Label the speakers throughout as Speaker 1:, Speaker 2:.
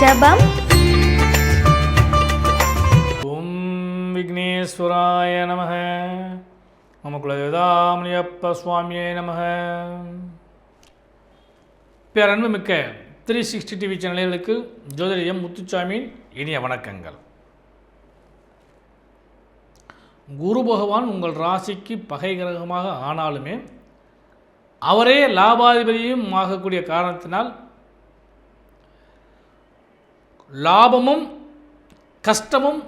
Speaker 1: ரிஷபம்.
Speaker 2: ஓம் விக்னேஸ்வராய நமः. மம குலதேவதாமணியப்ப சுவாமியே நமः. பேரன்பு மிக்க 360 டிவி சேனல்களுக்கு ஜோதிடம் முத்துச்சாமியின் இனிய வணக்கங்கள். குரு பகவான் உங்கள் ராசிக்கு பகை கிரகமாக ஆனாலுமே அவரே லாபாதிபதியும் ஆகக்கூடிய காரணத்தினால் லாபமும் கஷ்டமும்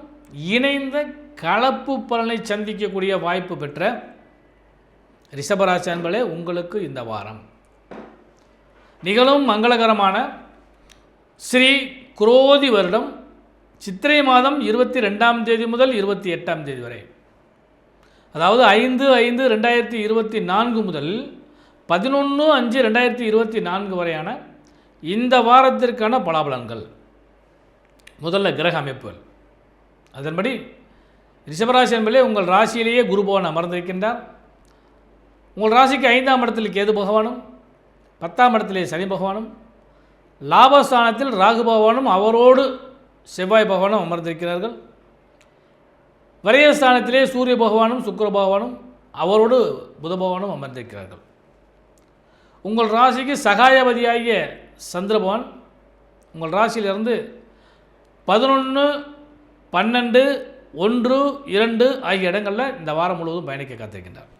Speaker 2: இணைந்த கலப்பு பலனை சந்திக்கக்கூடிய வாய்ப்பு பெற்ற ரிஷபராசி அன்பர்களே, உங்களுக்கு இந்த வாரம் நிகழும் மங்களகரமான ஸ்ரீ குரோதி வருடம் சித்திரை மாதம் 22ஆம் தேதி முதல் 28ஆம் தேதி வரை, அதாவது 5/5/2024 முதல் 11/5/2024 வரையான இந்த வாரத்திற்கான பலாபலன்கள். முதல்ல கிரக அமைப்புகள். அதன்படி ரிஷபராசி என்பதிலே உங்கள் ராசியிலேயே குரு பகவான் அமர்ந்திருக்கின்றார். உங்கள் ராசிக்கு 5ஆம் இடத்தில் கேது பகவானும், 10ஆம் இடத்திலே சனி பகவானும், லாபஸ்தானத்தில் ராகு பகவானும் அவரோடு செவ்வாய் பகவானும் அமர்ந்திருக்கிறார்கள். விரயஸ்தானத்திலே சூரிய பகவானும் சுக்கிர பகவானும் அவரோடு புத பகவானும் அமர்ந்திருக்கிறார்கள். உங்கள் ராசிக்கு சகாயபதியாகிய சந்திர பகவான் உங்கள் ராசியிலிருந்து 11, 12, 1, 2 ஆகிய இடங்களில் இந்த வாரம் முழுவதும் பயணிக்க காத்திருக்கின்றார்.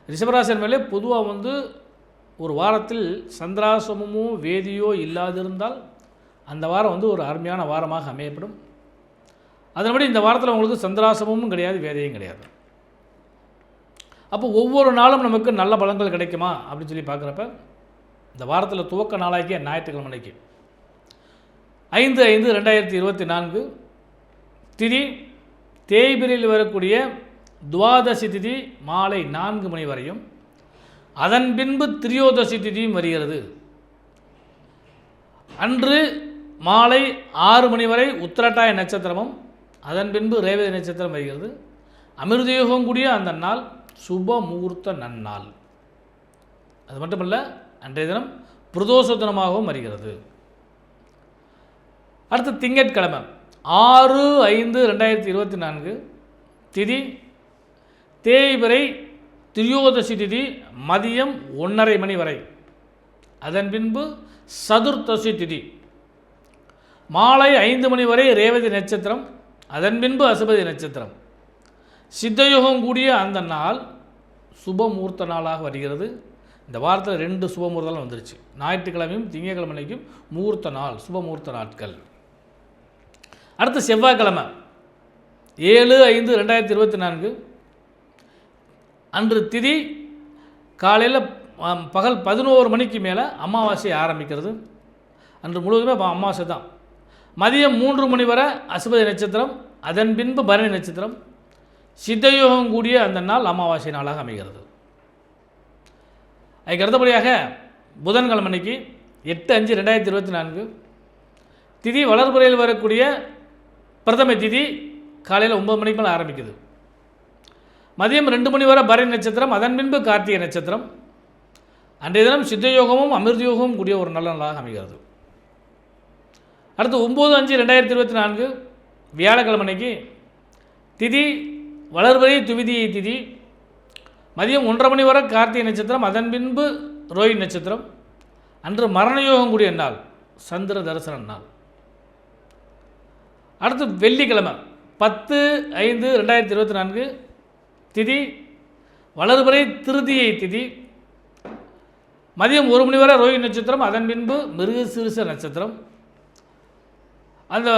Speaker 2: ரிஷபராசி மேலே பொதுவாக ஒரு வாரத்தில் சந்திராசிரமமோ வேதியோ இல்லாதிருந்தால் அந்த வாரம் ஒரு அருமையான வாரமாக அமையப்படும். அதன்படி இந்த வாரத்தில் உங்களுக்கு சந்திராசிரமமும் கிடையாது, வேதியும் கிடையாது. அப்போ ஒவ்வொரு நாளும் நமக்கு நல்ல பலன்கள் கிடைக்குமா அப்படின்னு சொல்லி பார்க்குறப்ப இந்த வாரத்தில் துவக்க நாளாகிய ஞாயிற்றுக்கிழமைக்கு 5/5/2024 திதி தேய்பிரையில் வரக்கூடிய துவாதசி திதி மாலை 4 மணி வரையும், அதன் பின்பு திரியோதசி திதியும் வருகிறது. அன்று மாலை 6 மணி வரை உத்திரட்டாய நட்சத்திரமும், அதன் பின்பு ரேவதி நட்சத்திரம் வருகிறது. அமிர்தயோகம் கூடிய அந்த நாள் சுப முகூர்த்த நன்னாள். அது மட்டுமல்ல, அன்றைய தினம் பிரதோஷ தினமாகவும் வருகிறது. அடுத்து திங்கட்கிழமை 6/5/2024 திதி தேய்பிறை திரியோதசி திதி மதியம் 1:30 மணி வரை, அதன் பின்பு சதுர்த்தசி திதி மாலை 5 மணி வரை ரேவதி நட்சத்திரம், அதன் பின்பு அசுபதி நட்சத்திரம். சித்தயோகம் கூடிய அந்த நாள் சுபமுகூர்த்த நாளாக வருகிறது. இந்த வாரத்தில் 2 சுபமுகூர்த்தம் வந்துருச்சு. ஞாயிற்றுக்கிழமையும் திங்கட்கிழமைக்கும் முகூர்த்த நாள், சுபமுகூர்த்த நாட்கள். அடுத்து செவ்வாய்க்கிழமை 7/5/2024 அன்று திதி காலையில் பகல் 11 மணிக்கு மேலே அமாவாசை ஆரம்பிக்கிறது. அன்று முழுவதுமே அமாவாசை தான். மதியம் 3 மணி வரை அசுபதி நட்சத்திரம், அதன் பின்பு பரணி நட்சத்திரம். சித்தயோகம் கூடிய அந்த நாள் அமாவாசை நாளாக அமைகிறது. அதுக்கு அடுத்தபடியாக புதன்கிழமைக்கு 8/5/2024 திதி வளர்புறையில் வரக்கூடிய பிரதம திதி காலையில் 9 மணிக்கு மேலே ஆரம்பிக்குது. மதியம் 2 மணி வரை பரணி நட்சத்திரம், அதன் பின்பு கார்த்திகை நட்சத்திரம். அன்றைய தினம் சித்தயோகமும் அமிர்தயோகமும் கூடிய ஒரு நல்ல நாளாக அமைகிறது. அடுத்து 9/5/2024 வியாழக்கிழமைக்கு திதி வளர்வரை துவிதியை திதி மதியம் 1:30 மணி வரை கார்த்திகை நட்சத்திரம், அதன் பின்பு ரோஹிணி நட்சத்திரம். அன்று மரணயோகம் கூடிய நாள், சந்திர தரிசன நாள். அடுத்து வெள்ளிக்கிழமை 10/5/2024 திதி வளர்வரை திருதியை திதி மதியம் 1 மணி வரை ரோஹிணி நட்சத்திரம், அதன் பின்பு மிருகசீரிஷ நட்சத்திரம். அந்த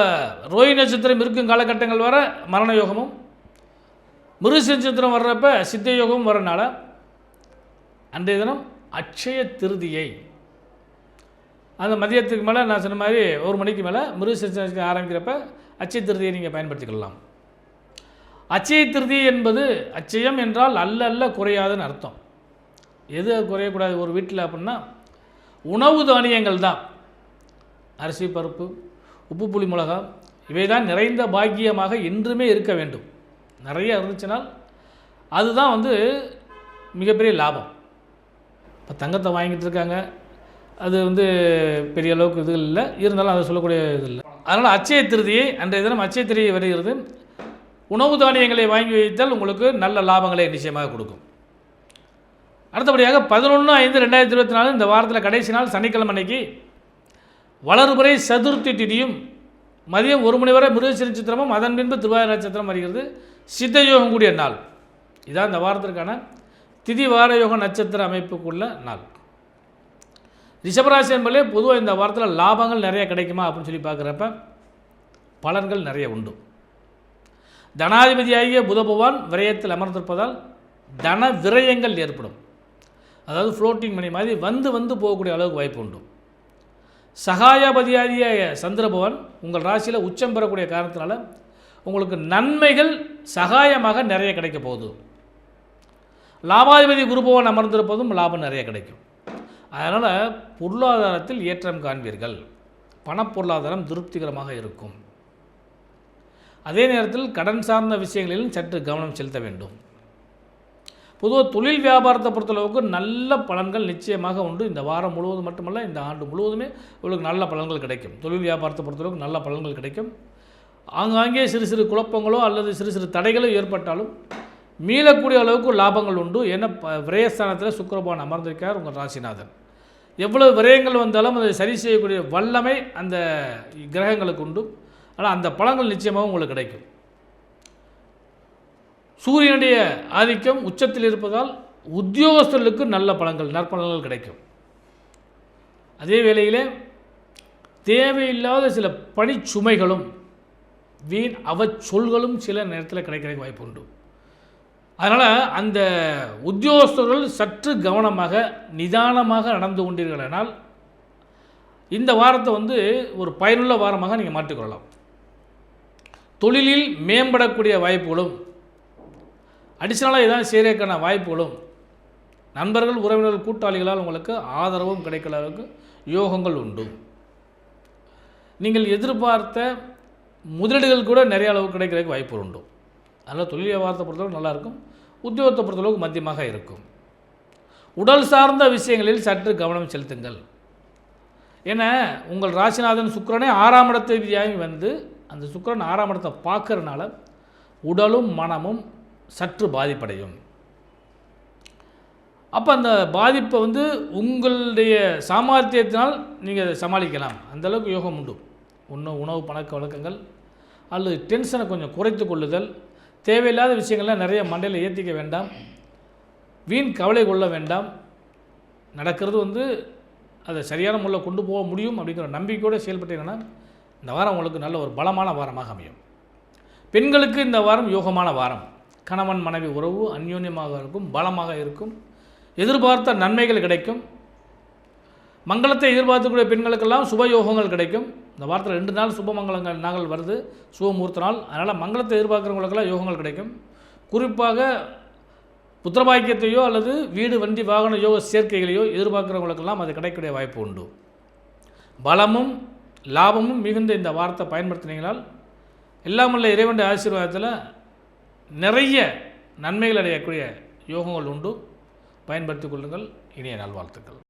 Speaker 2: ரோஹிணி நட்சத்திரம் இருக்கும் காலகட்டங்கள் வர மரண யோகமும், மிருக நட்சத்திரம் வர்றப்ப சித்த யோகமும் வரனால அன்றைய தினம் அட்சய திருதியை. அந்த மதியத்துக்கு மேலே நான் சொன்ன மாதிரி 1 மணிக்கு மேலே மிருக நட்சத்திரம் ஆரம்பிக்கிறப்ப அட்சய திருதியை நீங்கள் பயன்படுத்திக்கலாம். அட்சய திருதி என்பது அச்சயம் என்றால் அல்ல குறையாதுன்னு அர்த்தம். எது குறையக்கூடாது ஒரு வீட்டில் அப்படின்னா உணவு தானியங்கள் தான். அரிசி, பருப்பு, உப்பு, புளி, மிளகா இவை தான் நிறைந்த பாக்கியமாக என்றுமே இருக்க வேண்டும். நிறைய இருந்துச்சுனால் அதுதான் மிகப்பெரிய லாபம். இப்போ தங்கத்தை வாங்கிட்டு இருக்காங்க, அது வந்து பெரிய அளவுக்கு இது இல்லை, இருந்தாலும் அதை சொல்லக்கூடிய இது இல்லை. அதனால் அட்சய திருதியை அன்றைய தினம் அட்சய திருதியை வருகிறது. உணவு தானியங்களை வாங்கி வைத்தால் உங்களுக்கு நல்ல லாபங்களை நிச்சயமாக கொடுக்கும். அடுத்தபடியாக 11/5/2024 இந்த வாரத்தில் கடைசி நாள் சனிக்கிழமை அன்னைக்கு வளர்பிறை சதுர்த்தி திதியும் மதியம் 1 மணி வரை மிருகசீரிஷ நட்சத்திரமும் அதன் பின்பு திருவாதிரை நட்சத்திரம் வருகிறது. சித்தயோகம் கூடிய நாள். இதான் இந்த வாரத்திற்கான திதி வார யோக நட்சத்திர அமைப்புக்குள்ள நாள். ரிஷபராசி என்பதிலே பொதுவாக இந்த வாரத்தில் லாபங்கள் நிறைய கிடைக்குமா அப்படின்னு சொல்லி பார்க்குறப்ப பலன்கள் நிறைய உண்டு. தனாதிபதியாகிய புத பகவான் விரயத்தில் அமர்ந்திருப்பதால் தன விரயங்கள் ஏற்படும். அதாவது ஃப்ளோட்டிங் மணி மாதிரி வந்து போகக்கூடிய அளவுக்கு வாய்ப்பு உண்டு. சகாயாபதியாகிய சந்திர பகவான் உங்கள் ராசியில் உச்சம் பெறக்கூடிய காரணத்தினால உங்களுக்கு நன்மைகள் சகாயமாக நிறைய கிடைக்க போகுது. லாபாதிபதி குரு பகவான் அமர்ந்திருப்பதும் லாபம் நிறைய கிடைக்கும். அதனால் பொருளாதாரத்தில் ஏற்றம் காண்பீர்கள். பணப்பொருளாதாரம் திருப்திகரமாக இருக்கும். அதே நேரத்தில் கடன் சார்ந்த விஷயங்களிலும் சற்று கவனம் செலுத்த வேண்டும். பொதுவாக தொழில் வியாபாரத்தை பொறுத்தளவுக்கு நல்ல பலன்கள் நிச்சயமாக உண்டு. இந்த வாரம் முழுவதும் மட்டுமல்ல, இந்த ஆண்டு முழுவதுமே உங்களுக்கு நல்ல பலன்கள் கிடைக்கும். தொழில் வியாபாரத்தை பொறுத்தளவுக்கு நல்ல பலன்கள் கிடைக்கும். ஆங்காங்கே சிறு சிறு குழப்பங்களோ அல்லது சிறு சிறு தடைகளோ ஏற்பட்டாலும் மீளக்கூடிய அளவுக்கு லாபங்கள் உண்டு. ஏன்னா விரயஸ்தானத்தில் சுக்கிர பகவான் அமர்ந்திருக்கார் உங்கள் ராசிநாதன். எவ்வளவு விரயங்கள் வந்தாலும் அதை சரி செய்யக்கூடிய வல்லமை அந்த கிரகங்களுக்கு உண்டு. ஆனால் அந்த பலன்கள் நிச்சயமாக உங்களுக்கு கிடைக்கும். சூரியனுடைய ஆதிக்கம் உச்சத்தில் இருப்பதால் உத்தியோகஸ்தர்களுக்கு நல்ல பலன்கள் நற்பலன்கள் கிடைக்கும். அதே வேளையிலே தேவையில்லாத சில பணிச்சுமைகளும் வீண் அவச்சொல்களும் சில நேரத்தில் கிடைக்கிற வாய்ப்பு உண்டு. அதனால் அந்த உத்தியோகஸ்தர்கள் சற்று கவனமாக நிதானமாக நடந்து கொண்டீர்களானால் இந்த வாரத்தை ஒரு பயனுள்ள வாரமாக நீங்கள் மாற்றிக்கொள்ளலாம். தொழிலில் மேம்படக்கூடிய வாய்ப்புகளும் அடிஷனலாக ஏதாவது செய்கிறதுக்கான வாய்ப்புகளும் நண்பர்கள் உறவினர்கள் கூட்டாளிகளால் உங்களுக்கு ஆதரவும் கிடைக்கிற அளவுக்கு யோகங்கள் உண்டு. நீங்கள் எதிர்பார்த்த முதலீடுகள் கூட நிறைய அளவு கிடைக்கிறதுக்கு வாய்ப்புகள் உண்டு. அதனால் தொழில் வியாபாரத்தை பொறுத்தளவுக்கு நல்லாயிருக்கும். உத்தியோகத்தை பொறுத்தளவுக்கு மத்தியமாக இருக்கும். உடல் சார்ந்த விஷயங்களில் சற்று கவனம் செலுத்துங்கள். ஏன்னா உங்கள் ராசிநாதன் சுக்கிரனே 6ஆம் இடத்தை அந்த சுக்கிரன் 6ஆம் இடத்தை பார்க்கறதுனால உடலும் மனமும் சற்று பாதிப்படையும். அப்போ அந்த பாதிப்பை உங்களுடைய சாமர்த்தியத்தினால் நீங்கள் சமாளிக்கலாம். அந்தளவுக்கு யோகம் உண்டு. உணவு பழக்க வழக்கங்கள் அல்லது டென்ஷனை கொஞ்சம் குறைத்து கொள்ளுதல், தேவையில்லாத விஷயங்கள்லாம் நிறைய மண்டையில் ஏற்றிக்க வேண்டாம், வீண் கவலை கொள்ள வேண்டாம். நடக்கிறது அதை சரியான முறையில் கொண்டு போக முடியும் அப்படிங்கிற நம்பிக்கையோடு செயல்பட்டீங்கன்னா இந்த வாரம் உங்களுக்கு நல்ல ஒரு பலமான வாரமாக அமையும். பெண்களுக்கு இந்த வாரம் யோகமான வாரம். கணவன் மனைவி உறவு அந்யோன்யமாக இருக்கும், பலமாக இருக்கும். எதிர்பார்த்த நன்மைகள் கிடைக்கும். மங்களத்தை எதிர்பார்க்கக்கூடிய பெண்களுக்கெல்லாம் சுபயோகங்கள் கிடைக்கும். இந்த வாரத்தில் 2 நாள் சுபமங்கலங்கள் நாங்கள் வருது, சுபமுகூர்த்த நாள். அதனால் மங்களத்தை எதிர்பார்க்குறவங்களுக்கெல்லாம் யோகங்கள் கிடைக்கும். குறிப்பாக புத்திரபாக்கியத்தையோ அல்லது வீடு வண்டி வாகன யோக சேர்க்கைகளையோ எதிர்பார்க்குறவங்களுக்கெல்லாம் அது கிடைக்கக்கூடிய வாய்ப்பு உண்டு. பலமும் லாபமும் மிகுந்த இந்த வார்த்தை பயன்படுத்தினீங்களால் எல்லாமல்ல இறைவனுடைய ஆசீர்வாதத்தில் நிறைய நன்மைகள் அடையக்கூடிய யோகங்கள் உண்டு. பயன்படுத்திக் கொள்ளுங்கள். இனிய நல்வாழ்த்துக்கள்.